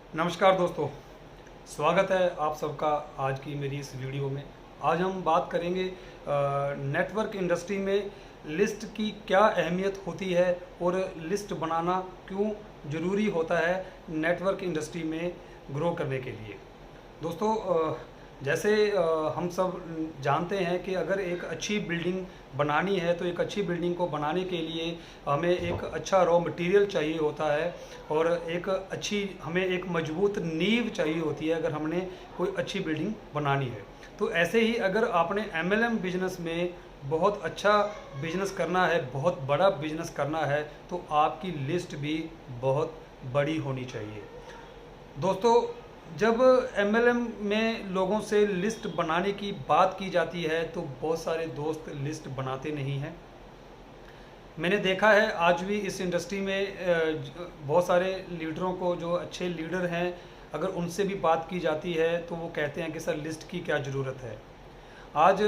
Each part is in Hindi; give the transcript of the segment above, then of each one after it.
नमस्कार दोस्तों, स्वागत है आप सबका आज की मेरी इस वीडियो में। आज हम बात करेंगे नेटवर्क इंडस्ट्री में लिस्ट की क्या अहमियत होती है और लिस्ट बनाना क्यों ज़रूरी होता है नेटवर्क इंडस्ट्री में ग्रो करने के लिए। दोस्तों, जैसे हम सब जानते हैं कि अगर एक अच्छी बिल्डिंग बनानी है तो एक अच्छी बिल्डिंग को बनाने के लिए हमें एक अच्छा रॉ मटेरियल चाहिए होता है और हमें एक मजबूत नींव चाहिए होती है अगर हमने कोई अच्छी बिल्डिंग बनानी है। तो ऐसे ही अगर आपने एमएलएम बिजनेस में बहुत अच्छा बिजनेस करना है, बहुत बड़ा बिजनेस करना है, तो आपकी लिस्ट भी बहुत बड़ी होनी चाहिए। दोस्तों, जब एमएलएम में लोगों से लिस्ट बनाने की बात की जाती है तो बहुत सारे दोस्त लिस्ट बनाते नहीं हैं। मैंने देखा है आज भी इस इंडस्ट्री में बहुत सारे लीडरों को, जो अच्छे लीडर हैं, अगर उनसे भी बात की जाती है तो वो कहते हैं कि सर लिस्ट की क्या ज़रूरत है। आज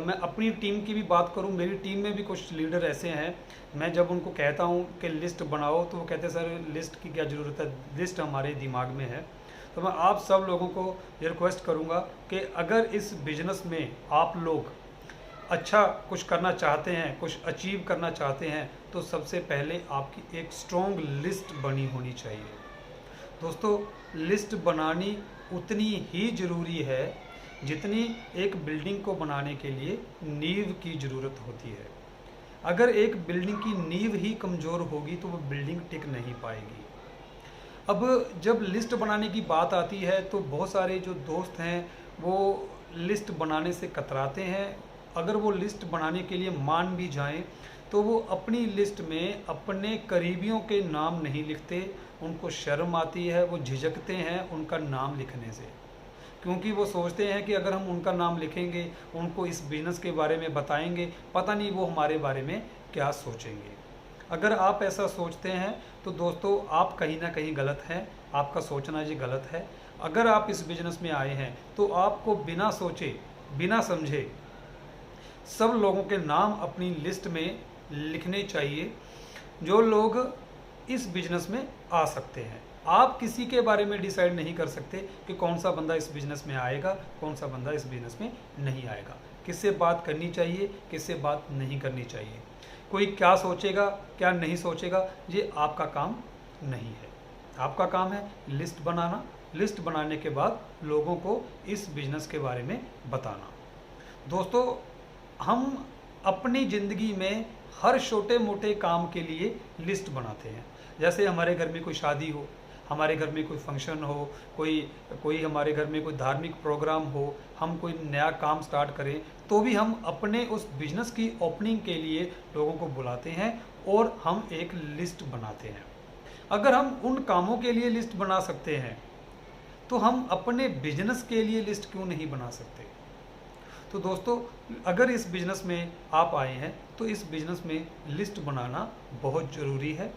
मैं अपनी टीम की भी बात करूं, मेरी टीम में भी कुछ लीडर ऐसे हैं, मैं जब उनको कहता हूं कि लिस्ट बनाओ तो वो कहते हैं सर लिस्ट की क्या ज़रूरत है, लिस्ट हमारे दिमाग में है। तो मैं आप सब लोगों को ये रिक्वेस्ट करूंगा कि अगर इस बिज़नेस में आप लोग अच्छा कुछ करना चाहते हैं, कुछ अचीव करना चाहते हैं, तो सबसे पहले आपकी एक स्ट्रॉन्ग लिस्ट बनी होनी चाहिए। दोस्तों, लिस्ट बनानी उतनी ही ज़रूरी है जितनी एक बिल्डिंग को बनाने के लिए नींव की ज़रूरत होती है। अगर एक बिल्डिंग की नींव ही कमज़ोर होगी तो वो बिल्डिंग टिक नहीं पाएगी। अब जब लिस्ट बनाने की बात आती है तो बहुत सारे जो दोस्त हैं वो लिस्ट बनाने से कतराते हैं। अगर वो लिस्ट बनाने के लिए मान भी जाएं तो वो अपनी लिस्ट में अपने करीबियों के नाम नहीं लिखते, उनको शर्म आती है, वो झिझकते हैं उनका नाम लिखने से, क्योंकि वो सोचते हैं कि अगर हम उनका नाम लिखेंगे, उनको इस बिज़नेस के बारे में बताएंगे, पता नहीं वो हमारे बारे में क्या सोचेंगे। अगर आप ऐसा सोचते हैं तो दोस्तों आप कहीं ना कहीं गलत हैं, आपका सोचना जी गलत है। अगर आप इस बिज़नेस में आए हैं तो आपको बिना सोचे बिना समझे सब लोगों के नाम अपनी लिस्ट में लिखने चाहिए जो लोग इस बिज़नेस में आ सकते हैं। आप किसी के बारे में डिसाइड नहीं कर सकते कि कौन सा बंदा इस बिज़नेस में आएगा, कौन सा बंदा इस बिज़नेस में नहीं आएगा, किससे बात करनी चाहिए, किससे बात नहीं करनी चाहिए, कोई क्या सोचेगा क्या नहीं सोचेगा, ये आपका काम नहीं है। आपका काम है लिस्ट बनाना, लिस्ट बनाने के बाद लोगों को इस बिज़नेस के बारे में बताना। दोस्तों, हम अपनी ज़िंदगी में हर छोटे मोटे काम के लिए लिस्ट बनाते हैं। जैसे हमारे घर में कोई शादी हो, हमारे घर में कोई फंक्शन हो, कोई कोई हमारे घर में कोई धार्मिक प्रोग्राम हो, हम कोई नया काम स्टार्ट करें, तो भी हम अपने उस बिज़नेस की ओपनिंग के लिए लोगों को बुलाते हैं और हम एक लिस्ट बनाते हैं। अगर हम उन कामों के लिए लिस्ट बना सकते हैं तो हम अपने बिजनेस के लिए लिस्ट क्यों नहीं बना सकते। तो दोस्तों, अगर इस बिज़नेस में आप आए हैं तो इस बिज़नेस में लिस्ट बनाना बहुत ज़रूरी है।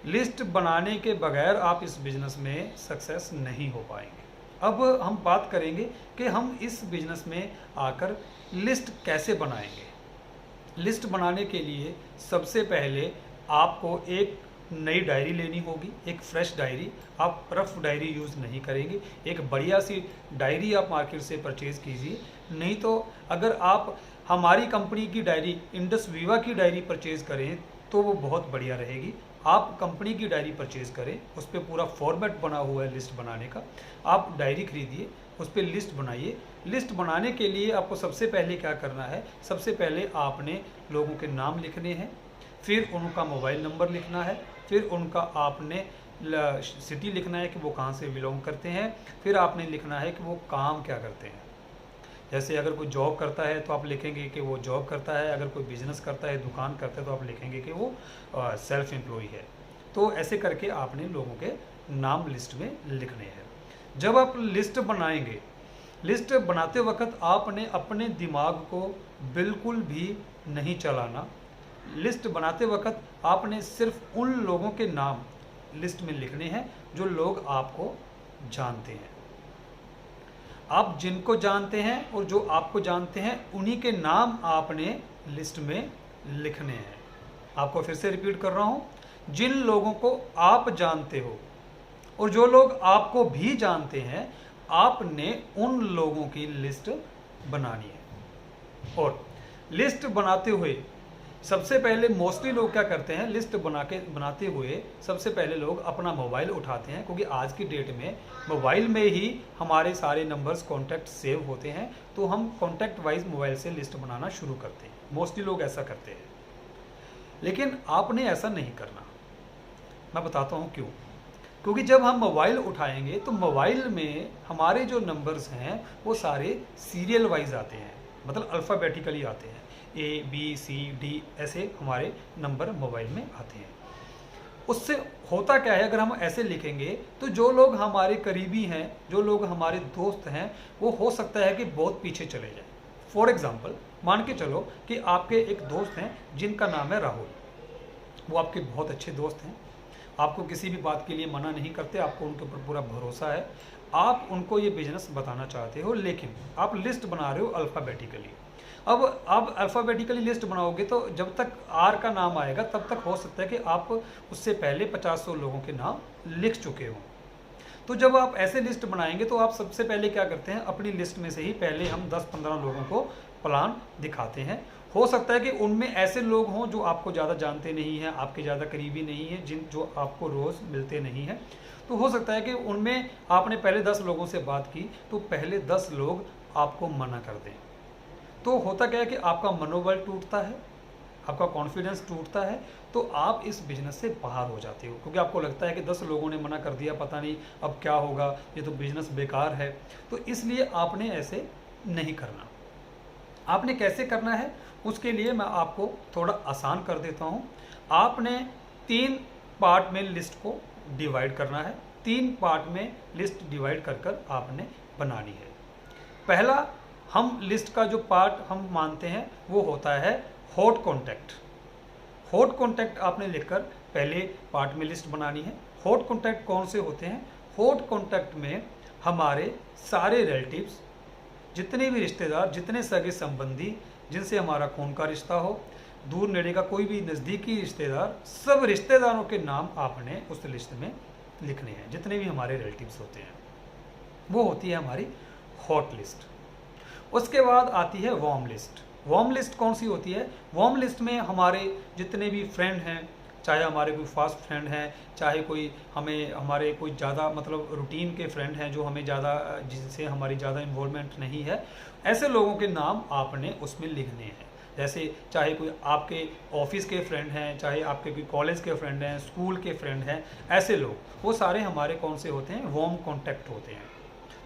लिस्ट बनाने के बगैर आप इस बिज़नेस में सक्सेस नहीं हो पाएंगे। अब हम बात करेंगे कि हम इस बिज़नेस में आकर लिस्ट कैसे बनाएंगे। लिस्ट बनाने के लिए सबसे पहले आपको एक नई डायरी लेनी होगी, एक फ्रेश डायरी। आप रफ डायरी यूज़ नहीं करेंगे, एक बढ़िया सी डायरी आप मार्केट से परचेज़ कीजिए। नहीं तो अगर आप हमारी कंपनी की डायरी, इंडस वीवा की डायरी परचेज़ करें तो वो बहुत बढ़िया रहेगी। आप कंपनी की डायरी परचेज़ करें, उस पर पूरा फॉर्मेट बना हुआ है लिस्ट बनाने का। आप डायरी खरीदिए, उस पर लिस्ट बनाइए। लिस्ट बनाने के लिए आपको सबसे पहले क्या करना है, सबसे पहले आपने लोगों के नाम लिखने हैं, फिर उनका मोबाइल नंबर लिखना है, फिर उनका आपने सिटी लिखना है कि वो कहाँ से बिलोंग करते हैं, फिर आपने लिखना है कि वो काम क्या करते हैं। जैसे अगर कोई जॉब करता है तो आप लिखेंगे कि वो जॉब करता है, अगर कोई बिज़नेस करता है, दुकान करता है, तो आप लिखेंगे कि वो सेल्फ एम्प्लॉय है। तो ऐसे करके आपने लोगों के नाम लिस्ट में लिखने हैं। जब आप लिस्ट बनाएंगे, लिस्ट बनाते वक्त आपने अपने दिमाग को बिल्कुल भी नहीं चलाना। लिस्ट बनाते वक्त आपने सिर्फ उन लोगों के नाम लिस्ट में लिखने हैं जो लोग आपको जानते हैं। आप जिनको जानते हैं और जो आपको जानते हैं उन्हीं के नाम आपने लिस्ट में लिखने हैं। आपको फिर से रिपीट कर रहा हूं, जिन लोगों को आप जानते हो और जो लोग आपको भी जानते हैं, आपने उन लोगों की लिस्ट बनानी है। और लिस्ट बनाते हुए सबसे पहले मोस्टली लोग क्या करते हैं, लिस्ट बनाते हुए सबसे पहले लोग अपना मोबाइल उठाते हैं, क्योंकि आज की डेट में मोबाइल में ही हमारे सारे नंबर्स कॉन्टैक्ट सेव होते हैं। तो हम कॉन्टैक्ट वाइज मोबाइल से लिस्ट बनाना शुरू करते हैं, मोस्टली लोग ऐसा करते हैं। लेकिन आपने ऐसा नहीं करना, मैं बताता हूँ क्यों। क्योंकि जब हम मोबाइल उठाएंगे तो मोबाइल में हमारे जो नंबर्स हैं वो सारे सीरियल वाइज आते हैं, मतलब अल्फ़ाबेटिकली आते हैं, ABCD ऐसे हमारे नंबर मोबाइल में आते हैं। उससे होता क्या है, अगर हम ऐसे लिखेंगे तो जो लोग हमारे करीबी हैं, जो लोग हमारे दोस्त हैं, वो हो सकता है कि बहुत पीछे चले जाएं। फॉर एग्जांपल मान के चलो कि आपके एक दोस्त हैं जिनका नाम है राहुल। वो आपके बहुत अच्छे दोस्त हैं, आपको किसी भी बात के लिए मना नहीं करते, आपको उनके ऊपर पूरा भरोसा है। आप उनको ये बिजनेस बताना चाहते हो, लेकिन आप लिस्ट बना रहे हो अल्फ़ाबेटिकली। अब आप अल्फ़ाबेटिकली लिस्ट बनाओगे तो जब तक आर का नाम आएगा तब तक हो सकता है कि आप उससे पहले 50-100 लोगों के नाम लिख चुके हो। तो जब आप ऐसे लिस्ट बनाएंगे तो आप सबसे पहले क्या करते हैं, अपनी लिस्ट में से ही पहले हम 10-15 लोगों को प्लान दिखाते हैं। हो सकता है कि उनमें ऐसे लोग हों जो आपको ज़्यादा जानते नहीं हैं, आपके ज़्यादा करीबी नहीं हैं, जो आपको रोज़ मिलते नहीं हैं। तो हो सकता है कि उनमें आपने पहले 10 लोगों से बात की तो पहले 10 लोग आपको मना कर दें। तो होता क्या है कि आपका मनोबल टूटता है, आपका कॉन्फिडेंस टूटता है, तो आप इस बिजनेस से बाहर हो जाते हो, क्योंकि आपको लगता है कि 10 लोगों ने मना कर दिया, पता नहीं अब क्या होगा, ये तो बिजनेस बेकार है। तो इसलिए आपने ऐसे नहीं करना। आपने कैसे करना है, उसके लिए मैं आपको थोड़ा आसान कर देता हूँ। आपने 3 पार्ट में लिस्ट को डिवाइड करना है। 3 पार्ट में लिस्ट डिवाइड कर कर आपने बनानी है। पहला हम लिस्ट का जो पार्ट हम मानते हैं वो होता है हॉट कॉन्टैक्ट। हॉट कॉन्टैक्ट आपने लिखकर पहले पार्ट में लिस्ट बनानी है। हॉट कॉन्टैक्ट कौन से होते हैं? हॉट कॉन्टैक्ट में हमारे सारे रिलेटिव्स, जितने भी रिश्तेदार, जितने सगे संबंधी जिनसे हमारा खून का रिश्ता हो, दूर नेड़े का कोई भी नज़दीकी रिश्तेदार, सब रिश्तेदारों के नाम आपने उस लिस्ट में लिखने हैं। जितने भी हमारे रिलेटिव्स होते हैं वो होती है हमारी हॉट लिस्ट। उसके बाद आती है वार्म लिस्ट। वार्म लिस्ट कौन सी होती है? वार्म लिस्ट में हमारे जितने भी फ्रेंड हैं, चाहे हमारे कोई फास्ट फ्रेंड हैं, चाहे कोई हमारे कोई ज़्यादा मतलब रूटीन के फ्रेंड हैं जो हमें ज़्यादा, जिनसे हमारी ज़्यादा इन्वॉल्वमेंट नहीं है, ऐसे लोगों के नाम आपने उसमें लिखने हैं। जैसे चाहे कोई आपके ऑफिस के फ्रेंड हैं, चाहे आपके कोई कॉलेज के फ्रेंड हैं, स्कूल के फ्रेंड हैं, ऐसे लोग, वो सारे हमारे कौन से होते हैं? वार्म कॉन्टैक्ट होते हैं।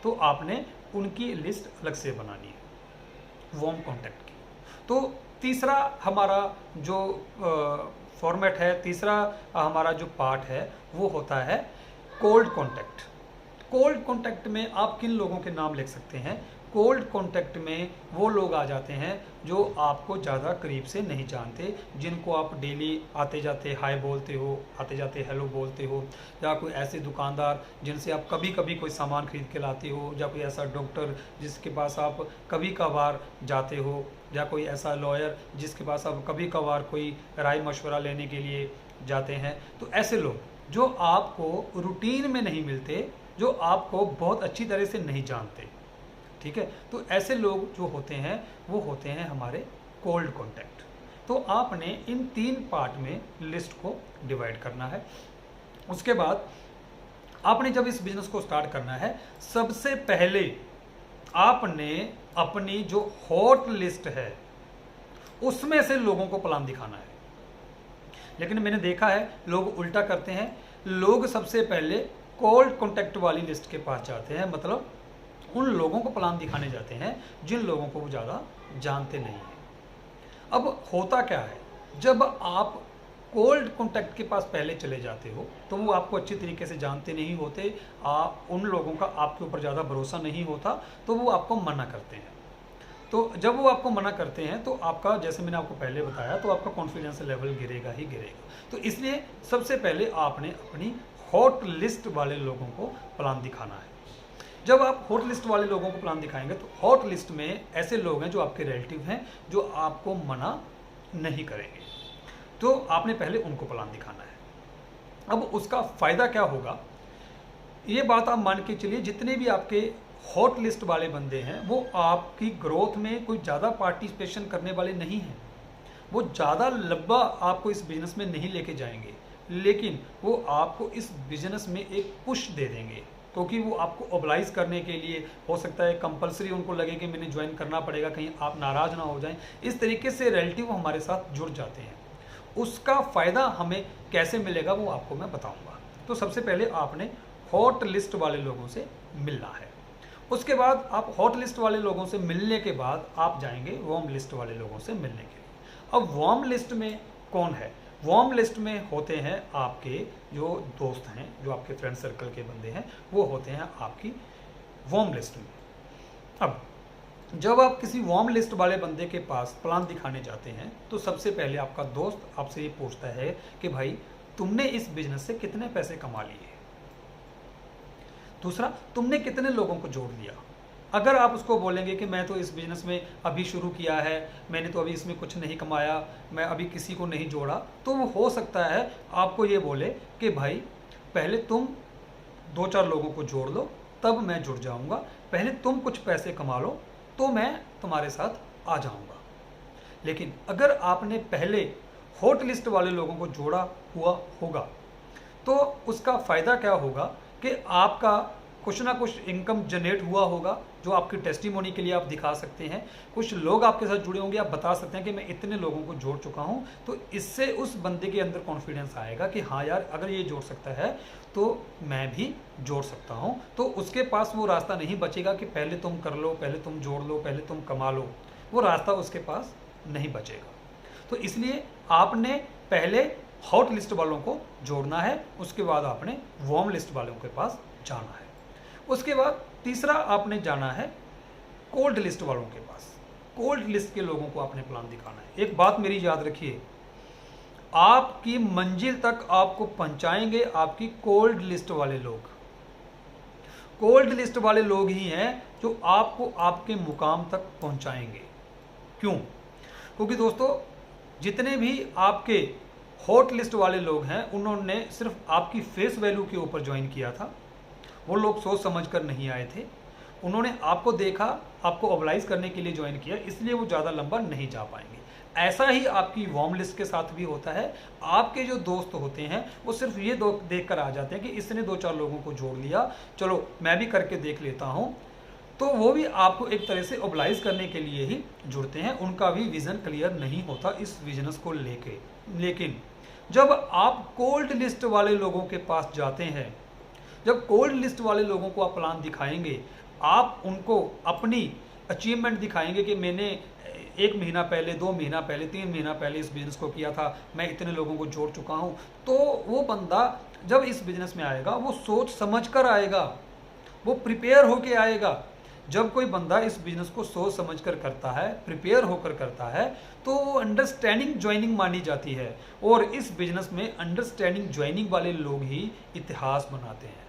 तो आपने उनकी लिस्ट अलग से बनानी है वार्म कॉन्टैक्ट की। तो तीसरा हमारा जो फॉर्मेट है, तीसरा हमारा जो पार्ट है वो होता है कोल्ड कॉन्टैक्ट। कोल्ड कॉन्टैक्ट में आप किन लोगों के नाम लिख सकते हैं? कोल्ड कॉन्टैक्ट में वो लोग आ जाते हैं जो आपको ज़्यादा करीब से नहीं जानते, जिनको आप डेली आते जाते हाय बोलते हो, आते जाते हेलो बोलते हो, या कोई ऐसे दुकानदार जिनसे आप कभी कभी कोई सामान खरीद के लाते हो, या कोई ऐसा डॉक्टर जिसके पास आप कभी कभार जाते हो, या कोई ऐसा लॉयर जिसके पास आप कभी कभार कोई राय मशवरा लेने के लिए जाते हैं। तो ऐसे लोग जो आपको रूटीन में नहीं मिलते, जो आपको बहुत अच्छी तरह से नहीं जानते, ठीक है, तो ऐसे लोग जो होते हैं वो होते हैं हमारे कोल्ड कॉन्टैक्ट। तो आपने इन 3 पार्ट में लिस्ट को डिवाइड करना है। उसके बाद आपने जब इस बिजनेस को स्टार्ट करना है, सबसे पहले आपने अपनी जो हॉट लिस्ट है उसमें से लोगों को प्लान दिखाना है। लेकिन मैंने देखा है लोग उल्टा करते हैं, लोग सबसे पहले कोल्ड कॉन्टैक्ट वाली लिस्ट के पास जाते हैं, मतलब उन लोगों को प्लान दिखाने जाते हैं जिन लोगों को वो ज़्यादा जानते नहीं हैं। अब होता क्या है, जब आप कोल्ड कॉन्टैक्ट के पास पहले चले जाते हो तो वो आपको अच्छी तरीके से जानते नहीं होते, उन लोगों का आपके ऊपर ज़्यादा भरोसा नहीं होता, तो वो आपको मना करते हैं। तो जब वो आपको मना करते हैं तो आपका, जैसे मैंने आपको पहले बताया, तो आपका कॉन्फिडेंस लेवल गिरेगा ही गिरेगा। तो इसलिए सबसे पहले आपने अपनी हॉट लिस्ट वाले लोगों को प्लान दिखाना है। जब आप हॉट लिस्ट वाले लोगों को प्लान दिखाएंगे तो हॉट लिस्ट में ऐसे लोग हैं जो आपके रिलेटिव हैं, जो आपको मना नहीं करेंगे, तो आपने पहले उनको प्लान दिखाना है। अब उसका फ़ायदा क्या होगा? ये बात आप मान के चलिए, जितने भी आपके हॉट लिस्ट वाले बंदे हैं वो आपकी ग्रोथ में कोई ज़्यादा पार्टिसिपेशन करने वाले नहीं हैं, वो ज़्यादा लंबा आपको इस बिज़नेस में नहीं लेके जाएंगे, लेकिन वो आपको इस बिज़नेस में एक पुश दे देंगे, क्योंकि वो आपको ओबलाइज करने के लिए, हो सकता है कंपलसरी उनको लगे कि मैंने ज्वाइन करना पड़ेगा, कहीं आप नाराज़ ना हो जाएं, इस तरीके से रिलेटिव हमारे साथ जुड़ जाते हैं। उसका फ़ायदा हमें कैसे मिलेगा वो आपको मैं बताऊंगा। तो सबसे पहले आपने हॉट लिस्ट वाले लोगों से मिलना है। उसके बाद आप हॉट लिस्ट वाले लोगों से मिलने के बाद आप जाएंगे वार्म लिस्ट वाले लोगों से मिलने के लिए। अब वार्म लिस्ट में कौन है? वार्म लिस्ट में होते हैं आपके जो दोस्त हैं, जो आपके फ्रेंड सर्कल के बंदे हैं, वो होते हैं आपकी वार्म लिस्ट में। अब जब आप किसी वार्म लिस्ट वाले बंदे के पास प्लान दिखाने जाते हैं तो सबसे पहले आपका दोस्त आपसे ये पूछता है कि भाई तुमने इस बिजनेस से कितने पैसे कमा लिए, दूसरा तुमने कितने लोगों को जोड़ लिया। अगर आप उसको बोलेंगे कि मैं तो इस बिजनेस में अभी शुरू किया है, मैंने तो अभी इसमें कुछ नहीं कमाया, मैं अभी किसी को नहीं जोड़ा, तो वो हो सकता है आपको ये बोले कि भाई पहले तुम 2-4 लोगों को जोड़ लो तब मैं जुड़ जाऊंगा, पहले तुम कुछ पैसे कमा लो तो मैं तुम्हारे साथ आ जाऊंगा। लेकिन अगर आपने पहले हॉट लिस्ट वाले लोगों को जोड़ा हुआ होगा तो उसका फ़ायदा क्या होगा कि आपका कुछ ना कुछ इनकम जनरेट हुआ होगा, जो आपकी टेस्टिमोनी के लिए आप दिखा सकते हैं। कुछ लोग आपके साथ जुड़े होंगे, आप बता सकते हैं कि मैं इतने लोगों को जोड़ चुका हूं, तो इससे उस बंदे के अंदर कॉन्फिडेंस आएगा कि हाँ यार, अगर ये जोड़ सकता है तो मैं भी जोड़ सकता हूं। तो उसके पास वो रास्ता नहीं बचेगा कि पहले तुम कर लो, पहले तुम जोड़ लो, पहले तुम कमा लो, वो रास्ता उसके पास नहीं बचेगा। तो इसलिए आपने पहले हॉट लिस्ट वालों को जोड़ना है, उसके बाद आपने वार्म लिस्ट वालों के पास जाना है। उसके बाद तीसरा आपने जाना है कोल्ड लिस्ट वालों के पास। कोल्ड लिस्ट के लोगों को आपने प्लान दिखाना है। एक बात मेरी याद रखिए, आपकी मंजिल तक आपको पहुंचाएंगे आपकी कोल्ड लिस्ट वाले लोग। कोल्ड लिस्ट वाले लोग ही हैं जो आपको आपके मुकाम तक पहुंचाएंगे। क्यों? क्योंकि दोस्तों जितने भी आपके हॉट लिस्ट वाले लोग हैं उन्होंने सिर्फ आपकी फेस वैल्यू के ऊपर ज्वाइन किया था, वो लोग सोच समझ कर नहीं आए थे, उन्होंने आपको देखा, आपको ओबलाइज करने के लिए ज्वाइन किया, इसलिए वो ज़्यादा लंबा नहीं जा पाएंगे। ऐसा ही आपकी वार्म लिस्ट के साथ भी होता है। आपके जो दोस्त होते हैं वो सिर्फ ये देख कर आ जाते हैं कि इसने 2-4 लोगों को जोड़ लिया, चलो मैं भी करके देख लेता हूँ, तो वो भी आपको एक तरह से ओबलाइज करने के लिए ही जुड़ते हैं। उनका भी विज़न क्लियर नहीं होता इस बिजनेस को लेके। लेकिन जब आप कोल्ड लिस्ट वाले लोगों के पास जाते हैं, जब कोल्ड लिस्ट वाले लोगों को आप प्लान दिखाएंगे, आप उनको अपनी अचीवमेंट दिखाएंगे कि मैंने 1 महीना पहले, 2 महीना पहले, 3 महीना पहले इस बिज़नेस को किया था, मैं इतने लोगों को जोड़ चुका हूं, तो वो बंदा जब इस बिज़नेस में आएगा वो सोच समझ कर आएगा, वो प्रिपेयर होके आएगा। जब कोई बंदा इस बिज़नेस को सोच समझ कर करता है, प्रिपेयर होकर करता है, तो वो अंडरस्टैंडिंग ज्वाइनिंग मानी जाती है। और इस बिज़नेस में अंडरस्टैंडिंग ज्वाइनिंग वाले लोग ही इतिहास बनाते हैं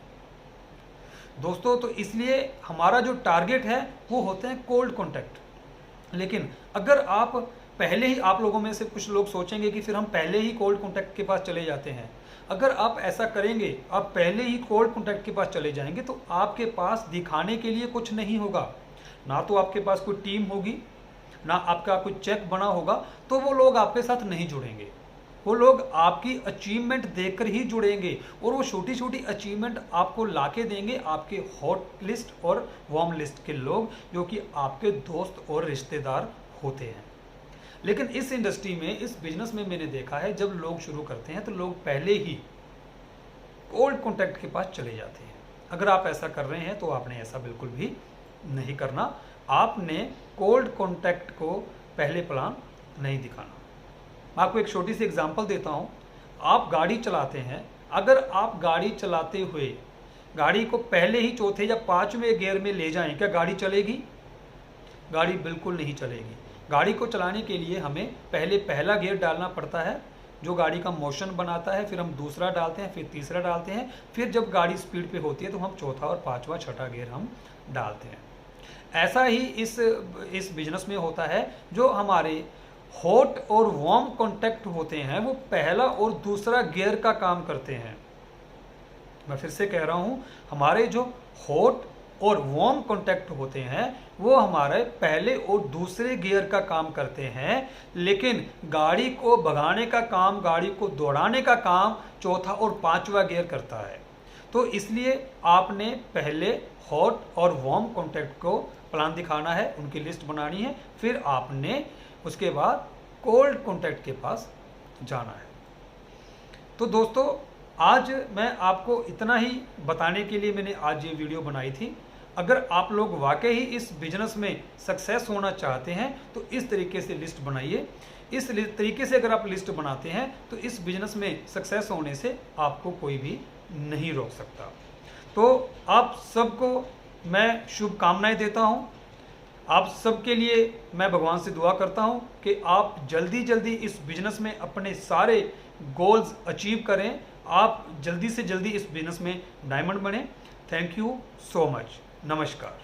दोस्तों। तो इसलिए हमारा जो टारगेट है वो होते हैं कोल्ड कॉन्टैक्ट। लेकिन अगर आप पहले ही, आप लोगों में से कुछ लोग सोचेंगे कि फिर हम पहले ही कोल्ड कॉन्टैक्ट के पास चले जाते हैं। अगर आप ऐसा करेंगे, आप पहले ही कोल्ड कॉन्टैक्ट के पास चले जाएंगे, तो आपके पास दिखाने के लिए कुछ नहीं होगा। ना तो आपके पास कोई टीम होगी, ना आपका कोई चेक बना होगा, तो वो लोग आपके साथ नहीं जुड़ेंगे। वो लोग आपकी अचीवमेंट देखकर ही जुड़ेंगे, और वो छोटी छोटी अचीवमेंट आपको लाके देंगे आपके हॉट लिस्ट और वार्म लिस्ट के लोग, जो कि आपके दोस्त और रिश्तेदार होते हैं। लेकिन इस इंडस्ट्री में, इस बिजनेस में मैंने देखा है, जब लोग शुरू करते हैं तो लोग पहले ही कोल्ड कॉन्टैक्ट के पास चले जाते हैं। अगर आप ऐसा कर रहे हैं तो आपने ऐसा बिल्कुल भी नहीं करना। आपने कोल्ड कॉन्टैक्ट को पहले प्लान नहीं दिखाना। मैं आपको एक छोटी सी एग्जांपल देता हूं। आप गाड़ी चलाते हैं, अगर आप गाड़ी चलाते हुए गाड़ी को पहले ही चौथे या 5वें गियर में ले जाएं, क्या गाड़ी चलेगी? गाड़ी बिल्कुल नहीं चलेगी। गाड़ी को चलाने के लिए हमें पहले पहला गियर डालना पड़ता है, जो गाड़ी का मोशन बनाता है, फिर हम दूसरा डालते हैं, फिर तीसरा डालते हैं, फिर जब गाड़ी स्पीड पे होती है तो हम चौथा और 5वां 6ठा गियर हम डालते हैं। ऐसा ही इस बिजनेस में होता है। जो हमारे हॉट और वार्म कॉन्टैक्ट होते हैं वो पहला और दूसरा गियर का काम करते हैं। मैं फिर से कह रहा हूँ, हमारे जो हॉट और वार्म कॉन्टैक्ट होते हैं वो हमारे पहले और दूसरे गियर का काम करते हैं, लेकिन गाड़ी को भगाने का काम, गाड़ी को दौड़ाने का काम चौथा और पांचवा गियर करता है। तो इसलिए आपने पहले हॉट और वार्म कॉन्टैक्ट को प्लान दिखाना है, उनकी लिस्ट बनानी है, फिर आपने उसके बाद कोल्ड कॉन्टैक्ट के पास जाना है। तो दोस्तों, आज मैं आपको इतना ही बताने के लिए मैंने आज ये वीडियो बनाई थी। अगर आप लोग वाकई ही इस बिजनेस में सक्सेस होना चाहते हैं तो इस तरीके से लिस्ट बनाइए। इस तरीके से अगर आप लिस्ट बनाते हैं तो इस बिजनेस में सक्सेस होने से आपको कोई भी नहीं रोक सकता। तो आप सबको मैं शुभकामनाएं देता हूं। आप सबके लिए मैं भगवान से दुआ करता हूं कि आप जल्दी जल्दी इस बिजनेस में अपने सारे गोल्स अचीव करें, आप जल्दी से जल्दी इस बिजनेस में डायमंड बने। Thank you so much. नमस्कार।